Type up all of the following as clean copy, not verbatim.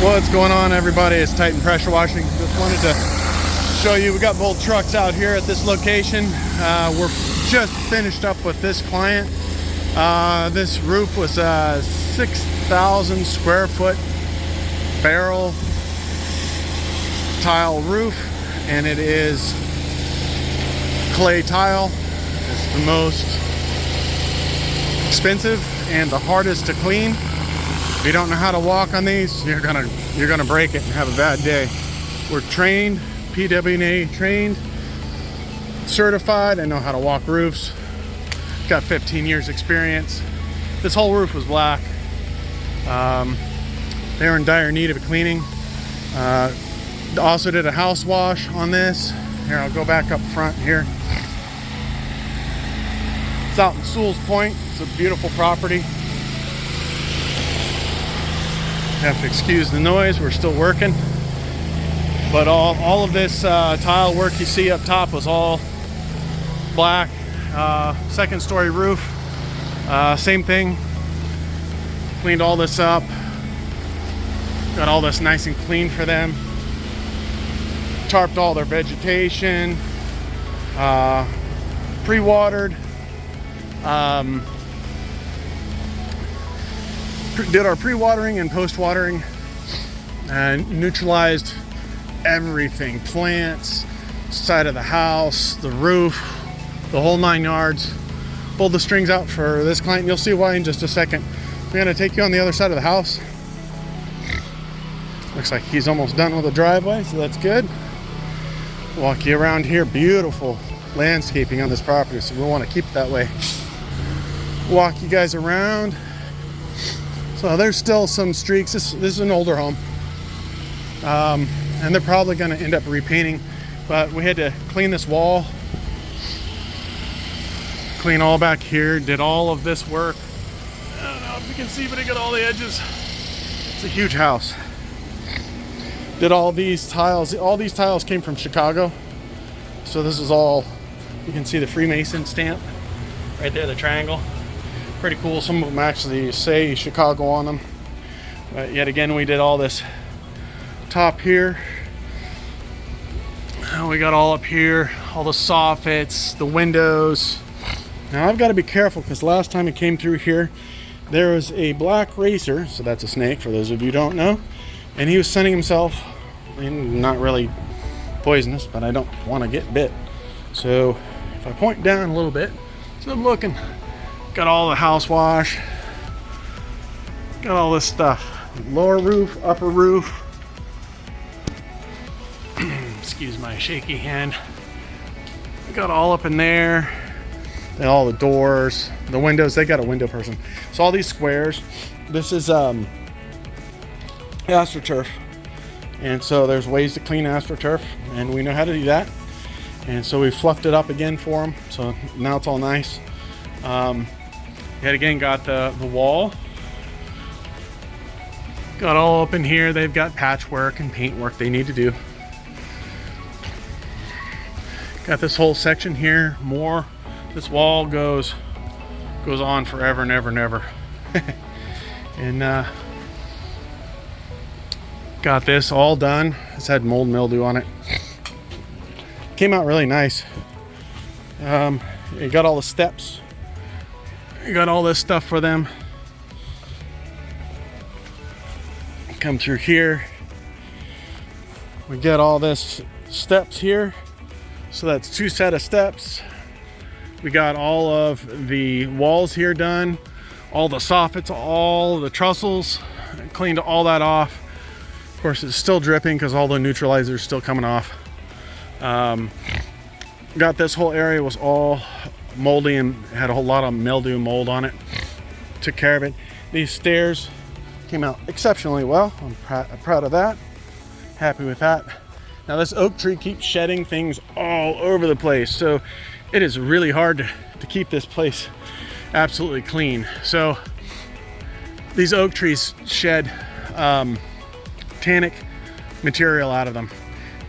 What's going on, everybody? It's Titan Pressure Washing. Just wanted to show you, we got both trucks out here at this location. We're just finished up with this client. This roof was a 6,000 square foot barrel tile roof, and it is clay tile. It's the most expensive and the hardest to clean. If you don't know how to walk on these, you're gonna break it and have a bad day. We're trained, PWNA trained, certified, and know how to walk roofs. Got 15 years experience. This whole roof was black. They were in dire need of a cleaning. Also did a house wash on this. Here, I'll go back up front here. It's out in Sewell's Point. It's a beautiful property. Have to excuse the noise, we're still working. But all of this tile work you see up top was all black. Second story roof, same thing. Cleaned all this up. Got all this nice and clean for them. Tarped all their vegetation. Pre-watered. Did our pre-watering and post-watering, and neutralized everything, plants, side of the house, the roof, the whole 9 yards. Pulled the strings out for this client. You'll see why in just a second. We're gonna take you on the other side of the house. Looks like he's almost done with the driveway, so that's good. Walk you around here. Beautiful landscaping on this property, so we want to keep it that way. Walk you guys around. So there's still some streaks. This is an older home, and they're probably going to end up repainting, but we had to clean this wall, clean all back here, did all of this work. I don't know if you can see, but I got all the edges. It's a huge house. Did all these tiles. All these tiles came from Chicago, so this is all, you can see the Freemason stamp right there, the triangle. Pretty cool. Some of them actually say Chicago on them. But yet again, we did all this top here. We got all up here, all the soffits, the windows. Now I've got to be careful because last time it came through here, there was a black racer, so that's a snake for those of you who don't know, and he was sunning himself. I mean, not really poisonous, but I don't want to get bit. So if I point down a little bit, it's good looking. Got all the house wash, got all this stuff. Lower roof, upper roof. Excuse my shaky hand. Got all up in there. And all the doors, the windows, they got a window person. So all these squares, this is AstroTurf. And so there's ways to clean AstroTurf, and we know how to do that. And so we fluffed it up again for them. So now it's all nice. Yet again, got the wall. Got all up in here. They've got patchwork and paint work they need to do. Got this whole section here. More. This wall goes on forever and ever and ever. And got this all done. It's had mold mildew on it. Came out really nice. You got all the steps. You got all this stuff for them. Come through here. We get all this steps here. So that's 2 sets of steps. We got all of the walls here done. All the soffits, all the trussels. Cleaned all that off. Of course, it's still dripping because all the neutralizers still coming off. Got this whole area was all moldy and had a whole lot of mildew mold on it. Took care of it. These stairs came out exceptionally well. I'm proud of that. Happy with that. Now this oak tree keeps shedding things all over the place, so it is really hard to keep this place absolutely clean. So these oak trees shed tannic material out of them.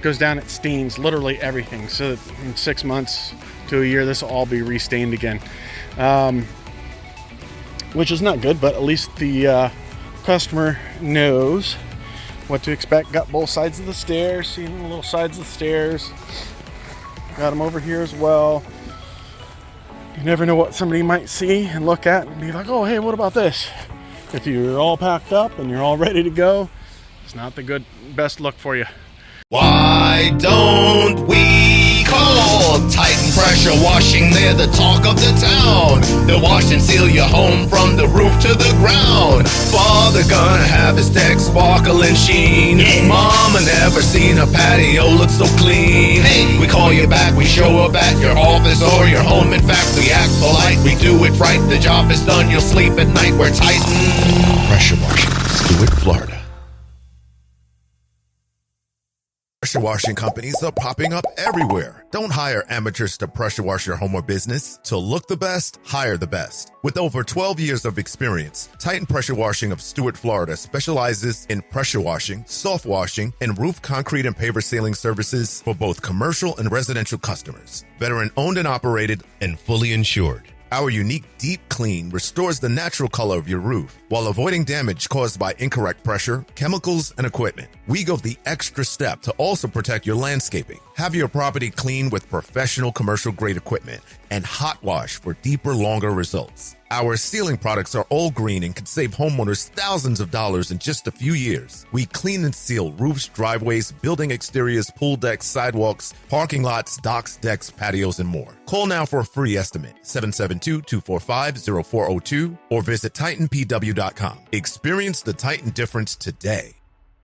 Goes down, it stains literally everything. So in 6 months to a year, this will all be restained again, which is not good, but at least the customer knows what to expect. Got both sides of the stairs, see the little sides of the stairs. Got them over here as well. You never know what somebody might see and look at and be like, oh, hey, what about this? If you're all packed up and you're all ready to go, it's not the best look for you. Why don't we call Titan Pressure Washing? They're the talk of the town. They'll wash and seal your home from the roof to the ground. Father gonna have his deck sparkle and sheen. Mama never seen a patio look so clean. We call you back, we show up at your office or your home. In fact, we act polite, we do it right. The job is done, you'll sleep at night. We're Titan Pressure Washing, Stewart, Florida. Pressure washing companies are popping up everywhere. Don't hire amateurs to pressure wash your home or business. To look the best, hire the best. With over 12 years of experience, Titan Pressure Washing of Stewart, Florida specializes in pressure washing, soft washing, and roof, concrete, and paver sealing services for both commercial and residential customers. Veteran owned and operated and fully insured. Our unique deep clean restores the natural color of your roof while avoiding damage caused by incorrect pressure, chemicals, and equipment. We go the extra step to also protect your landscaping. Have your property cleaned with professional commercial grade equipment and hot wash for deeper, longer results. Our sealing products are all green and can save homeowners thousands of dollars in just a few years. We clean and seal roofs, driveways, building exteriors, pool decks, sidewalks, parking lots, docks, decks, patios, and more. Call now for a free estimate, 772-245-0402, or visit TitanPW.com. Experience the Titan difference today.